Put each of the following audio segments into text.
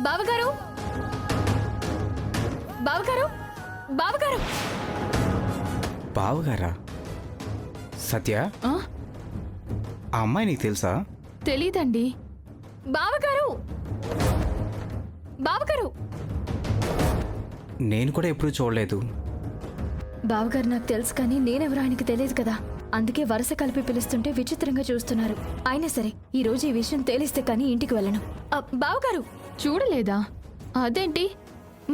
బావగారు బావగారు బావగారు బావగారా? సత్య, ఆ? ఆ అమ్మాయి నీకు తెలుసా? తెలీదండి. బావగారు బావగారు నేను కూడా ఎప్పుడూ చూడలేదు. బావగారు నాకు తెలుసు, కానీ నేనెవరో ఆయనకి తెలియదు కదా, అందుకే వరుస కలిపి పిలుస్తుంటే విచిత్రంగా చూస్తున్నారు. అయినా సరే ఈ రోజు ఈ విషయం తేలిస్తే కానీ ఇంటికి వెళ్ళను. బావగారు చూడలేదా? అదేంటి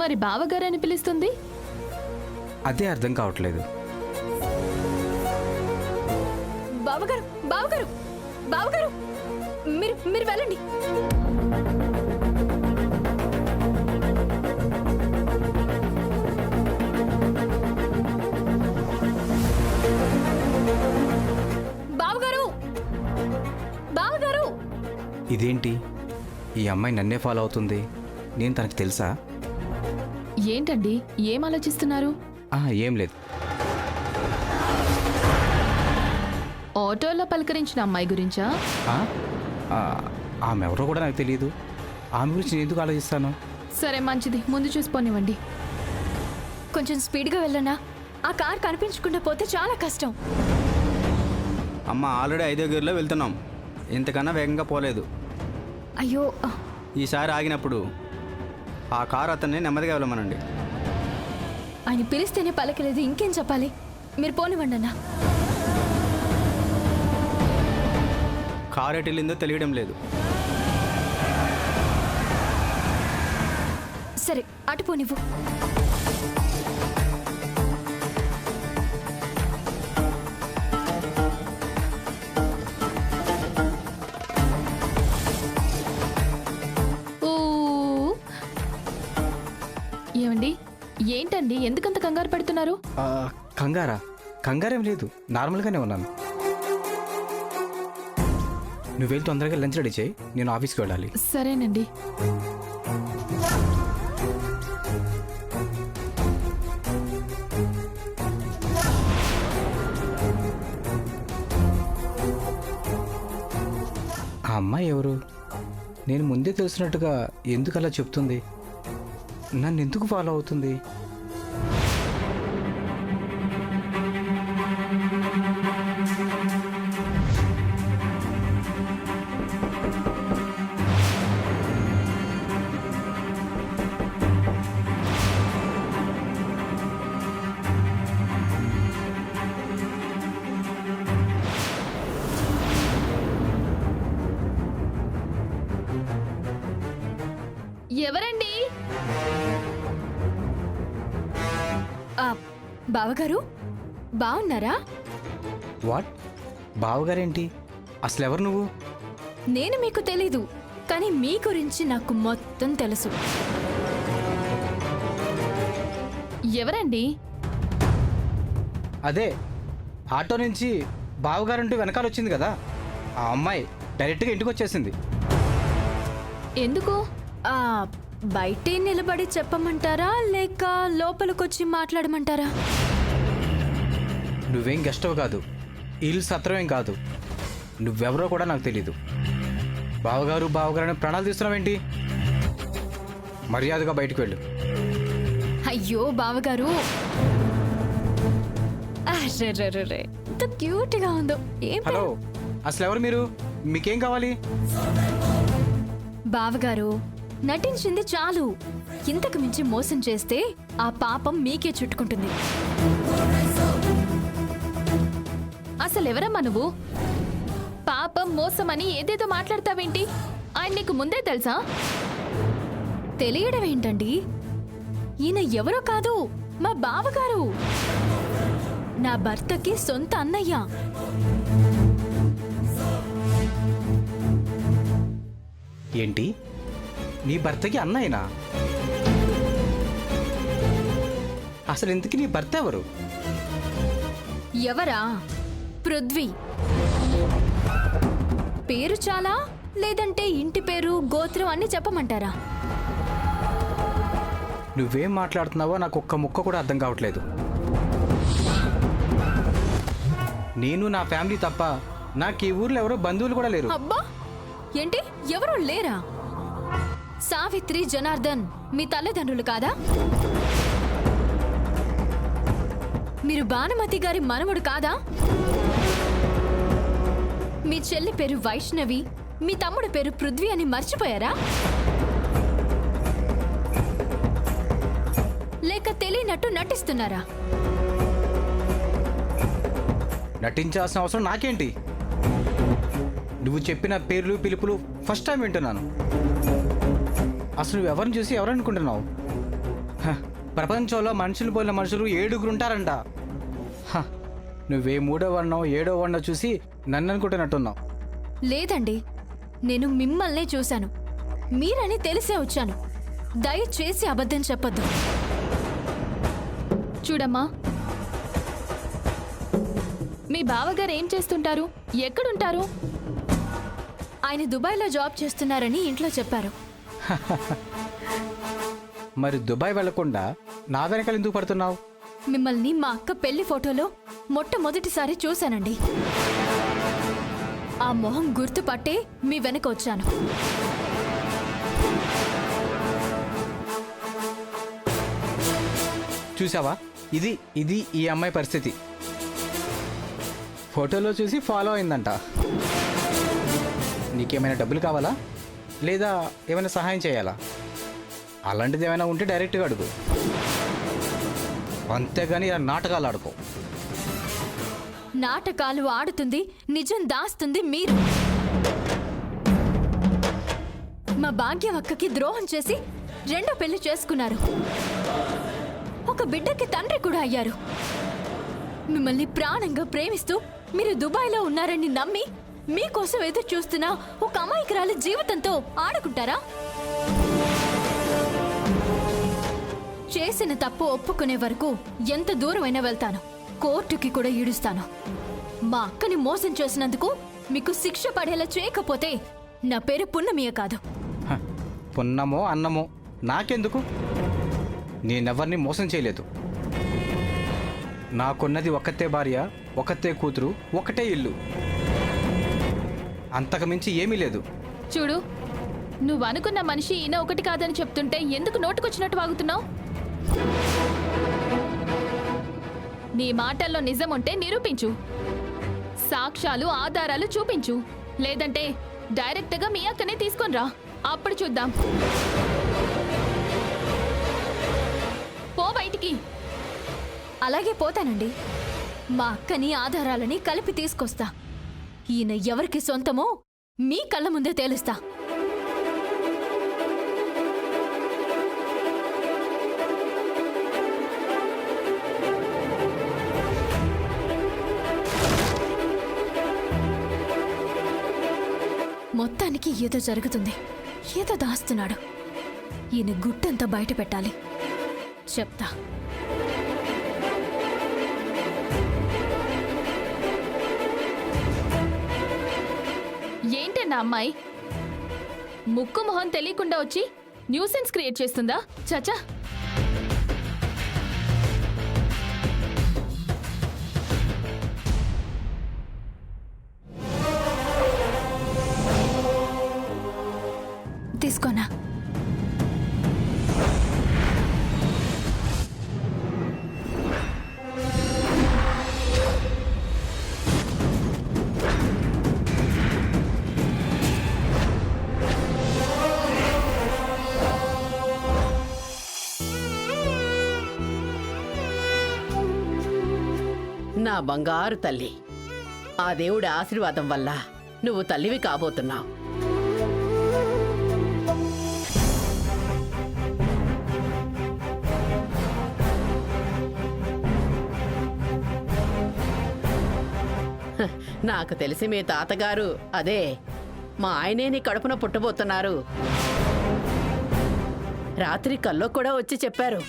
మరి బావగారు అని పిలుస్తుంది? అదే అర్థం కావట్లేదు. బావగారు బావగారు బావగారు మీరు మీరు వెళ్ళండి. బావగారు బావగారు ఇదేంటి, ఈ అమ్మాయి నన్నే ఫాలో అవుతుంది? నేను తనకు తెలుసా? ఏంటండి ఏం ఆలోచిస్తున్నారు? ఏం లేదు. ఆటోలో పలకరించిన అమ్మాయి గురించా? ఆమె ఎవరో కూడా నాకు తెలియదు. ఆమె గురించి నేను ఎందుకు ఆలోచిస్తాను? సరే మంచిది, ముందు చూసిపోనివ్వండి. కొంచెం స్పీడ్గా వెళ్ళనా? ఆ కార్ కనిపించకుండా పోతే చాలా కష్టం. అమ్మ ఆల్రెడీ 5వ గేర్లో వెళ్తున్నాం, ఇంతకన్నా వేగంగా పోలేదు. అయ్యో ఈసారి ఆగినప్పుడు ఆ కారు అతన్ని నెమ్మదిగా వెళ్ళమనండి. ఆయన పిలిస్తేనే పలకలేదు, ఇంకేం చెప్పాలి? మీరు పోనివ్వండి అన్నా. కారు ఎటు వెళ్ళిందో తెలియడం లేదు. సరే అటు పోనివ్వు. ఏమండి ఏంటండి ఎందుకంత కంగారు పెడుతున్నారు? కంగారేం లేదు, నార్మల్గానే ఉన్నాను. నువ్వు వెళ్ళి తొందరగా లంచ్ రెడీ చేయి, నేను ఆఫీస్కి వెళ్ళాలి. సరేనండి. ఆ అమ్మాయి ఎవరు? నేను ముందే తెలిసినట్టుగా ఎందుకు అలా చెప్తుంది? నన్ను ఎందుకు ఫాలో అవుతుంది? ఎవరండి? బావగారు బాగున్నారా? వాట్? బావగారేంటి? అసలు ఎవరు నువ్వు? నేను మీకు తెలీదు, కానీ మీ గురించి నాకు మొత్తం తెలుసు. ఎవరండి? అదే ఆటో నుంచి బావగారంటూ వెనకాల వచ్చింది కదా, ఆ అమ్మాయి డైరెక్ట్గా ఇంటికి వచ్చేసింది. ఎందుకు? బయటే నిలబడి చెప్పమంటారా లేక లోపలికొచ్చి మాట్లాడమంటారా? నువ్వేం గెస్టవ్ కాదు, ఇల్లు సత్రమేం కాదు, నువ్వెవరో కూడా నాకు తెలీదు. బావగారు బావగారు అని ప్రాణాలు తీస్తున్నావేంటి? మర్యాదగా బయటకు వెళ్ళు. అయ్యో బావగారు, ఎంత క్యూట్గా ఉందో. ఏం హలో, అసలు ఎవరు మీరు? మీకేం కావాలి? బావగారు నటించింది చాలు, ఇంతకు మించి మోసం చేస్తే ఆ పాపం మీకే చుట్టుకుంటుంది. అసలెవరమ్మా నువ్వు? పాపం మోసం అని ఏదేదో మాట్లాడతావేంటి? ఆయన నీకు ముందే తెలుసా? తెలియడం ఏంటండి? ఈయన ఎవరో కాదు, మా బావగారు, నా భర్తకి సొంత అన్నయ్య. ఏంటి, నీ భర్తకి అన్నయ్యనా? అసలు ఇంతకీ నీ భర్త ఎవరు? ఎవరా? పృథ్వీ. పేరు చాలా, లేదంటే ఇంటి పేరు గోత్రం అన్ని చెప్పమంటారా? నువ్వేం మాట్లాడుతున్నావో నాకు ఒక్క ముక్క కూడా అర్థం కావట్లేదు. నేను నా ఫ్యామిలీ తప్ప నాకు ఈ ఊర్లో ఎవరో బంధువులు కూడా లేరు. అబ్బా, ఏంటి ఎవరు లేరా? సావిత్రి, జనార్దన్ మీ తల్లిదండ్రులు కాదా? మీరు భానుమతి గారి మనవడు కాదా? మీ చెల్లి పేరు వైష్ణవి, మీ తమ్ముడి పేరు పృథ్వీ అని మర్చిపోయారా? లేక తెలియనట్టు నటిస్తున్నారా? నటించాల్సిన అవసరం నాకేంటి? నువ్వు చెప్పిన పేర్లు పిలుపులు ఫస్ట్ టైం వింటున్నాను. అసలు నువ్వు ఎవరిని చూసి ఎవరనుకుంటున్నావు? ప్రపంచంలో మనుషులు పోయిన మనుషులు 7 ఉంటారంట. నువ్వే 3వ వర్ణం 7వ వర్ణం చూసి నన్ను అనుకుంటున్నట్టున్నావు. లేదండి, నేను మిమ్మల్నే చూశాను. మీరని తెలిసే వచ్చాను. దయచేసి అబద్ధం చెప్పొద్దు. చూడమ్మా, మీ బావగారు ఏం చేస్తుంటారు? ఎక్కడుంటారు? ఆయన దుబాయ్లో జాబ్ చేస్తున్నారని ఇంట్లో చెప్పారు. మరి దుబాయ్ వెళ్లకుండా నా వెనకాల ఎందుకు పడుతున్నావు? మిమ్మల్ని మా అక్క పెళ్లి ఫోటోలో మొట్టమొదటిసారి చూశానండి. ఆ మొహం గుర్తుపట్టే మీ వెనక వచ్చాను. చూసావా, ఇది ఇది ఈ అమ్మాయి పరిస్థితి. ఫోటోలో చూసి ఫాలో అయిందంట. నీకేమైనా డబ్బులు కావాలా, లేదా ఏమైనా సహాయం చేయాలా? అలాంటిది ఏమైనా ఉంటే డైరెక్ట్గా అడుగు, అంతేగాని ఇలా నాటకాలు ఆడుకో. నాటకాలు ఆడుతుంది, నిజం దాస్తుంది మీరు. మా భాగ్యం అక్కకి ద్రోహం చేసి 2వ పెళ్లి చేసుకున్నారు. ఒక బిడ్డకి తండ్రి కూడా అయ్యారు. మిమ్మల్ని ప్రాణంగా ప్రేమిస్తూ మీరు దుబాయ్లో ఉన్నారని నమ్మి మీకోసం ఎదురు చూస్తున్న ఒక అమాయకురాలి జీవితంతో ఆడుకుంటారా? చేసిన తప్పు ఒప్పుకునే వరకు ఎంత దూరమైనా వెళ్తాను. కోర్టుకి కూడా ఈడుస్తాను. మా అక్కని మోసం చేసినందుకు మీకు శిక్ష పడేలా చేయకపోతే నా పేరు పున్నమియ కాదు. పున్నమో అన్నమో నాకెందుకు? నేనెవరిని మోసం చేయలేదు. నాకున్నది ఒక్కతే భార్య, ఒక్కతే కూతురు, ఒకటే ఇల్లు. అంతకుమించి ఏమీ లేదు. చూడు, నువ్వు అనుకున్న మనిషి ఈయన ఒకటి కాదని చెప్తుంటే ఎందుకు నోటుకొచ్చినట్టు వాగుతున్నావు? నీ మాటల్లో నిజం ఉంటే నిరూపించు. సాక్ష్యాలు, ఆధారాలు చూపించు. లేదంటే డైరెక్ట్గా మీ అక్కనే తీసుకొని రా, అప్పుడు చూద్దాం. పో బయటికి. అలాగే పోతానండి. మా అక్కని ఆధారాలని కలిపి తీసుకొస్తా. ఈయన ఎవరికి సొంతమో మీ కళ్ళ ముందే తేలుస్తా. మొత్తానికి ఏదో జరుగుతుంది. ఏదో దాస్తున్నాడు. ఈయన గుట్టంతా బయట పెట్టాలి. చెప్తా. ఏంటన్నా అమ్మాయి ముక్కు మొహం తెలియకుండా వచ్చి న్యూసెన్స్ క్రియేట్ చేస్తుందా? చచా. తీసుకోనా? నా బంగారు తల్లి, ఆ దేవుడి ఆశీర్వాదం వల్ల నువ్వు తల్లివి కాబోతున్నావు. నాకు తెలిసి మీ తాతగారు, అదే మా ఆయనే నీ కడుపున పుట్టబోతున్నారు. రాత్రి కల్లో కూడా వచ్చి చెప్పారు.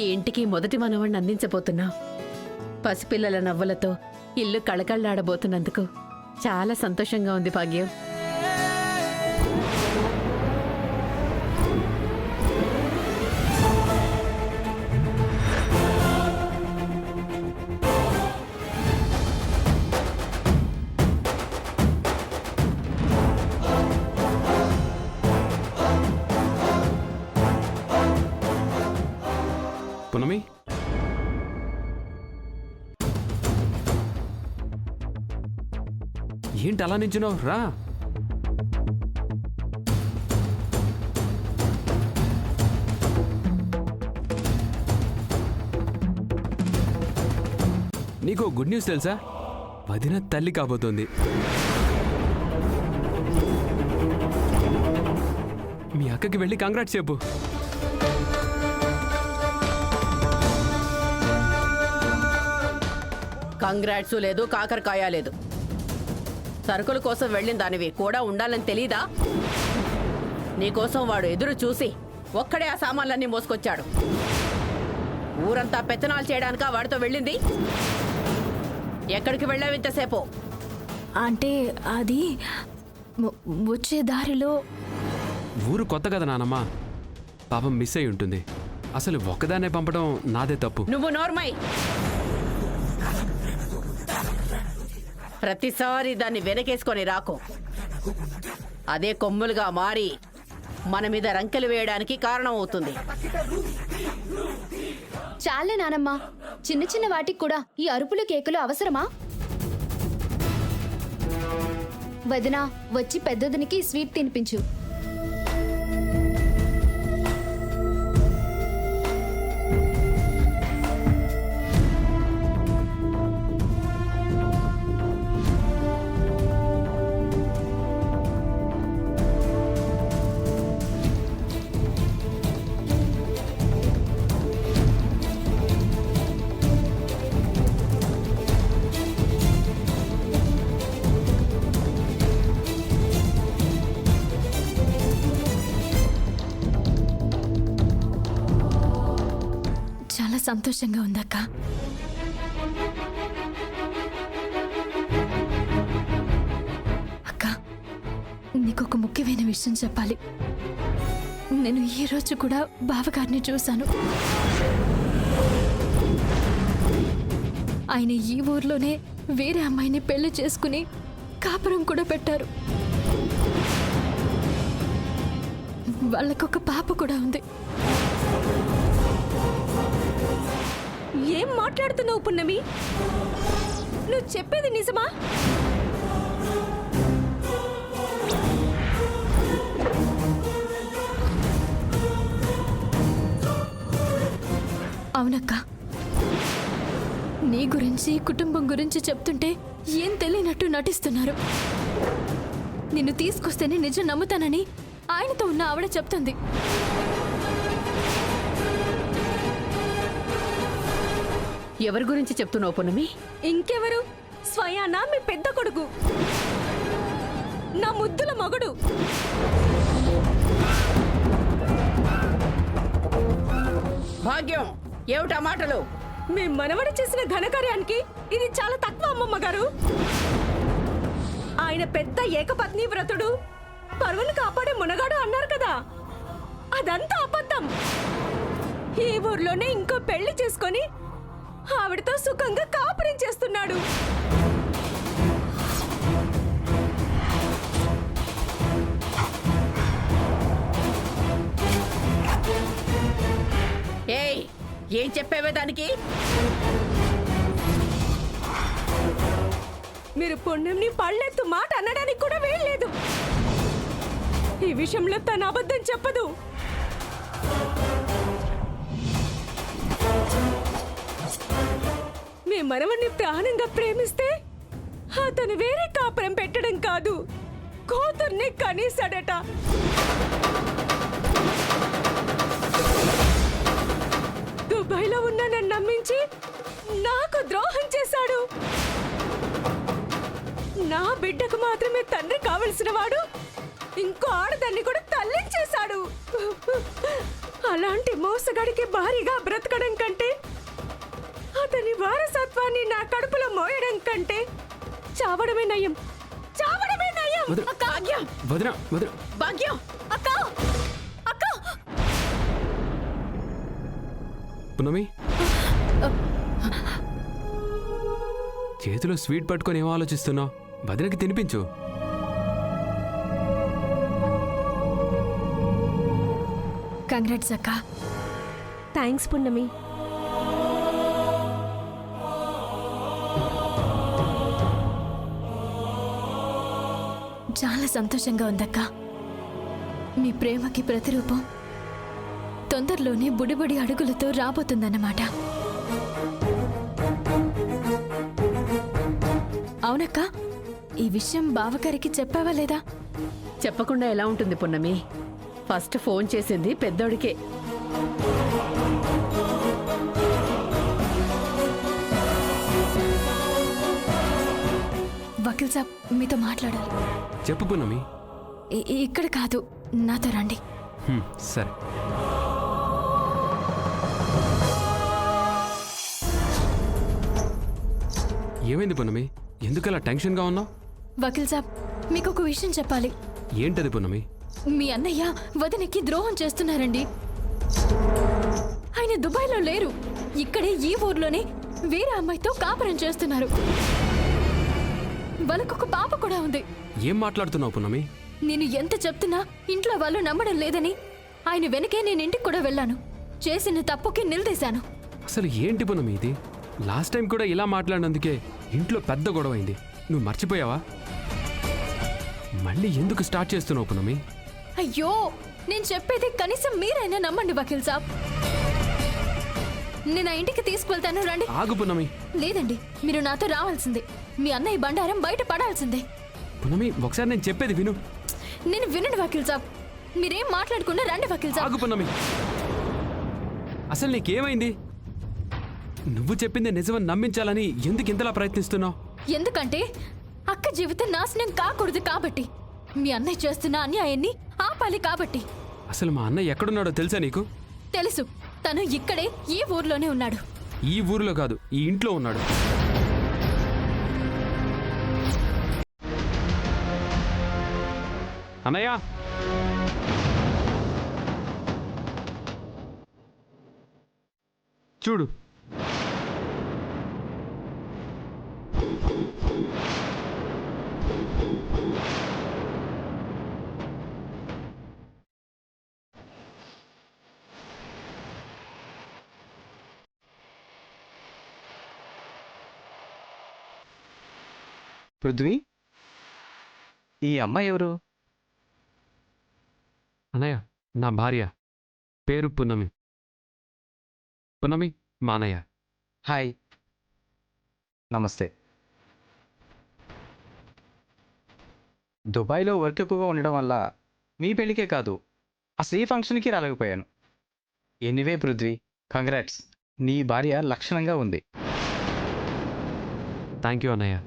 ఈ ఇంటికి మొదటి మనవణ్ణి అందించబోతున్నావు. పసిపిల్లల నవ్వులతో ఇల్లు కళకళలాడబోతున్నందుకు చాలా సంతోషంగా ఉంది భాగ్యం. ఏంటి అలా నించున్నావు? రా. నీకు గుడ్ న్యూస్ తెలుసా? వదిన తల్లి కాబోతోంది. మీ అక్కకి వెళ్ళి కంగ్రాట్స్ చెప్పు. కంగ్రాట్స్ లేదు, కాకరకాయ లేదు. సరుకుల కోసం వెళ్ళిన దానివి కూడా ఉండాలని తెలీదా? నీకోసం వాడు ఎదురు చూసి ఒక్కడే ఆ సామాన్లన్నీ మోసుకొచ్చాడు. ఊరంతా పెత్తనాలు చేయడానికా వాడితో వెళ్ళింది? ఎక్కడికి వెళ్ళావు ఇంతసేపు? అంటే అది వచ్చే దారిలో ఊరు కొత్త కదా నానమ్మ, పాపం మిస్ అయి ఉంటుంది. అసలు ఒక్కదాన్నే పంపడం నాదే తప్పు. నువ్వు నోర్మై. ప్రతిసారి దాన్ని వెనకేసుకొని రాకు. అదే కొమ్ములుగా మారి మన మీద రంకెలు వేయడానికి కారణం అవుతుంది. చాలే నానమ్మ, చిన్న చిన్న వాటికి కూడా ఈ అరుపులు కేకులు అవసరమా? వదినా, వచ్చి పెద్దదినికి స్వీట్ తినిపించు. చాలా సంతోషంగా ఉందక్క. అక్క, నీకొక ముఖ్యమైన విషయం చెప్పాలి. నేను ఈ రోజు కూడా బావగారిని చూశాను. ఆయన ఈ ఊర్లోనే వేరే అమ్మాయిని పెళ్లి చేసుకుని కాపురం కూడా పెట్టారు. వాళ్ళకొక పాప కూడా ఉంది. ఏం మాట్లాడుతున్నావు పున్నమి? నువ్వు చెప్పేది నిజమా? అవునక్క, నీ గురించి కుటుంబం గురించి చెప్తుంటే ఏం తెలియనట్టు నటిస్తున్నారు. నిన్ను తీసుకొస్తేనే నిజం నమ్ముతానని ఆయనతో ఉన్న ఆవిడ చెప్తుంది. ఎవరి గురించి చెప్తున్నావు పున్నమి? ఇంకెవరు? స్వయానా మీ పెద్ద కొడుకు, నా ముద్దుల మగుడు. భాగ్యం, ఏమిటా మాటలు? మీ మనవడు చేసిన ఘనకార్యానికి ఇది చాలా తక్కువ అమ్మమ్మ గారు. ఆయన పెద్ద ఏకపత్ని వ్రతుడు, పరువును కాపాడే మునగాడు అన్నారు కదా, అదంతా అబద్ధం. ఈ ఊర్లోనే ఇంకో పెళ్లి చేసుకొని ఆవిడతో సుఖంగా కాపురం చేస్తున్నాడు. ఏయ్, ఏం చెప్పేవే దానికి? మీరు పుణ్యంని పళ్ళెత్తు మాట అనడానికి కూడా వీల్లేదు. ఈ విషయంలో తన అబద్ధం చెప్పదు. మీ మనవణ్ణి ప్రాణంగా ప్రేమిస్తే అతను వేరే కాపురం పెట్టడం కాదు, కూతుర్ని కనీసాడట. దుబాయ్లో ఉన్నానని నమ్మించి నాకు ద్రోహం చేశాడు. నా బిడ్డకు మాత్రమే తండ్రి కావలసిన వాడు ఇంకో ఆడదాన్ని కూడా తల్లించేశాడు. అలాంటి మోసగాడికి భారీగా బ్రతకడం కంటే, అతని వారసత్వాన్ని నా కడుపులో మోయడం కంటే చావడమే నయం. చావడమే నయం. భాగ్యం, వదిన వదిన భాగ్యం, అక్క, అక్క. పున్నమి, చేతిలో స్వీట్ పట్టుకొని ఏం ఆలోచిస్తున్నావు? వదినకి తినిపించు. కంగ్రాట్స్ అక్క. థ్యాంక్స్ పున్నమి. చాలా సంతోషంగా ఉందక్క. మీ ప్రేమకి ప్రతిరూపం తొందరలోనే బుడిబుడి అడుగులతో రాబోతుందన్నమాట. అవునక్క, ఈ విషయం బావగారికి చెప్పావా లేదా? చెప్పకుండా ఎలా ఉంటుంది పున్నమి? ఫస్ట్ ఫోన్ చేసింది పెద్దోడికే. వకీల్ సాబ్ మీతో మాట్లాడాలి. చెప్పు పున్నమి. ఇక్కడ కాదు, నాతో రండి. సరే. ఏమైంది పున్నమి? ఎందుకలా టెన్షన్గా ఉన్నావు? వకీల్ సాబ్, మీకు ఒక విషయం చెప్పాలి. ఏంటది పున్నమి? మీ అన్నయ్య వదినకి ద్రోహం చేస్తున్నారండి. ఆయన దుబాయ్లో లేరు, ఇక్కడే ఈ ఊర్లోనే వేరే అమ్మాయితో కాపురం చేస్తున్నారు. వాళ్ళకొక పాప కూడా ఉంది. ఏం మాట్లాడుతున్నావు పున్నమి? నేను ఎంత చెప్తున్నా ఇంట్లో వాళ్ళు నమ్మడం లేదని ఆయన వెనకే నేను ఇంటికి కూడా వెళ్ళాను. చేసిన తప్పుకి నిలదీశాను. అసలు ఏంటి పున్నమి ఇది? లాస్ట్ టైం కూడా ఇలా మాట్లాడినందుకే ఇంట్లో పెద్ద గొడవ అయింది. నువ్వు మర్చిపోయావా? మళ్ళీ ఎందుకు స్టార్ట్ చేస్తున్నావు పున్నమి? అయ్యో, నేను చెప్పేది కనీసం మీరైనా నమ్మండి వకీల్ సాబ్. నేను ఆ ఇంటికి తీసుకువెళ్తాను, రండి. ఆగు పున్నమి. లేదండి, మీరు నాతో రావాల్సిందే. మీ అన్నయ్య బండారం బయట పడాల్సిందే. పున్నమి, ఒకసారి నేను చెప్పేది విను. నేను వినండి వకీల్ సాబ్, మీరేం మాట్లాడకుండా రండి వకీల్ సాబ్. ఆగు పున్నమి. అసలు నీకేమైంది? నువ్వు చెప్పింది నిజమని నమ్మించాలని ఎందుకు ఇంతలా ప్రయత్నిస్తున్నావు? ఎందుకంటే అక్క జీవితం నాశనం కాకూడదు కాబట్టి. మీ అన్నయ్య చేస్తున్న అన్యాయాన్ని ఆపాలి కాబట్టి. అసలు మా అన్నయ్య ఎక్కడున్నాడో తెలుసా నీకు? తెలుసు, తను ఇక్కడే ఈ ఊర్లోనే ఉన్నాడు. ఈ ఊరిలో కాదు, ఈ ఇంట్లో ఉన్నాడు. అన్నయ్య, చూడు. పృథ్వీ, ఈ అమ్మాయి ఎవరు? అన్నయ్య, నా భార్య. పేరు పున్నమి. పున్నమి మా అన్నయ్య. హాయ్, నమస్తే. దుబాయ్లో వర్క్ ఎక్కువగా ఉండడం వల్ల మీ పెళ్ళికే కాదు, అసలు ఈ ఫంక్షన్కి రాలేకపోయాను. Anyway Prithvi, congrats. నీ భార్య లక్షణంగా ఉంది. థ్యాంక్ యూ అన్నయ్య.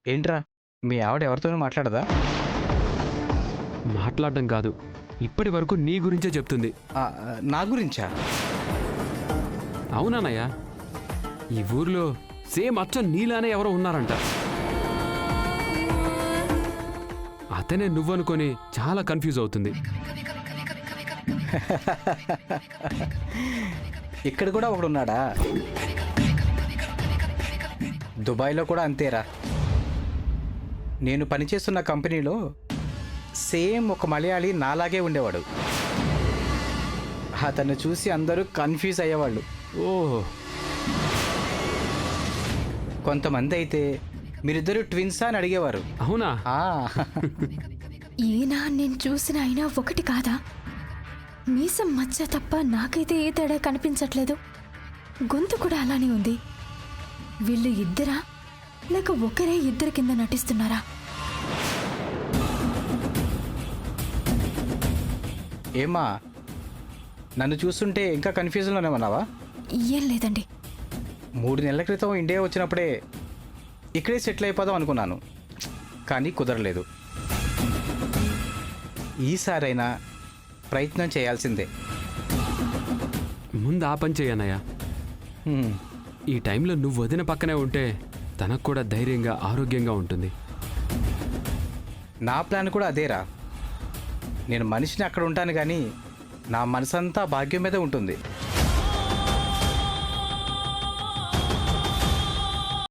ఏంట్రా, మీ ఆవిడ ఎవరితోనూ మాట్లాడదా? మాట్లాడడం కాదు, ఇప్పటి వరకు నీ గురించే చెప్తుంది. నా గురించా? అవునన్నయ్య, ఈ ఊర్లో సేమ్ అచ్చం నీలానే ఎవరో ఉన్నారంట. అతనే నువ్వనుకొని చాలా కన్ఫ్యూజ్ అవుతుంది. ఇక్కడ కూడా ఒకడున్నాడా? దుబాయ్లో కూడా అంతేరా. నేను పనిచేస్తున్న కంపెనీలో సేమ్ ఒక మలయాళీ నాలాగే ఉండేవాడు. అతన్ని చూసి అందరూ కన్ఫ్యూజ్ అయ్యేవాళ్ళు. ఓహ్, కొంతమంది అయితే మీరిద్దరు ట్విన్సా అని అడిగేవారు. అవునా? ఈయన నేను చూసిన అయినా ఒకటి కాదా? మీసం మచ్చ తప్ప నాకైతే ఏ తేడా కనిపించట్లేదు. గొంతు కూడా అలానే ఉంది. వీళ్ళు ఇద్దరా లేక ఒకరే ఇద్దరి కింద నటిస్తున్నారా? ఏమ్మా, నన్ను చూస్తుంటే ఇంకా కన్ఫ్యూజన్లోనే ఉన్నావా? ఏం లేదండి. 3 నెలల క్రితం ఇండియా వచ్చినప్పుడే ఇక్కడే సెటిల్ అయిపోదాం అనుకున్నాను, కానీ కుదరలేదు. ఈసారైనా ప్రయత్నం చేయాల్సిందే. ముందు ఆ పని చెయ్యన్నయ్య. ఈ టైంలో నువ్వు వదిన పక్కనే ఉంటే తనకు కూడా ధైర్యంగా ఆరోగ్యంగా ఉంటుంది. నా ప్లాన్ కూడా అదేరా. నేను మనిషిని అక్కడ ఉంటాను, కానీ నా మనసంతా భాగ్యం మీద ఉంటుంది.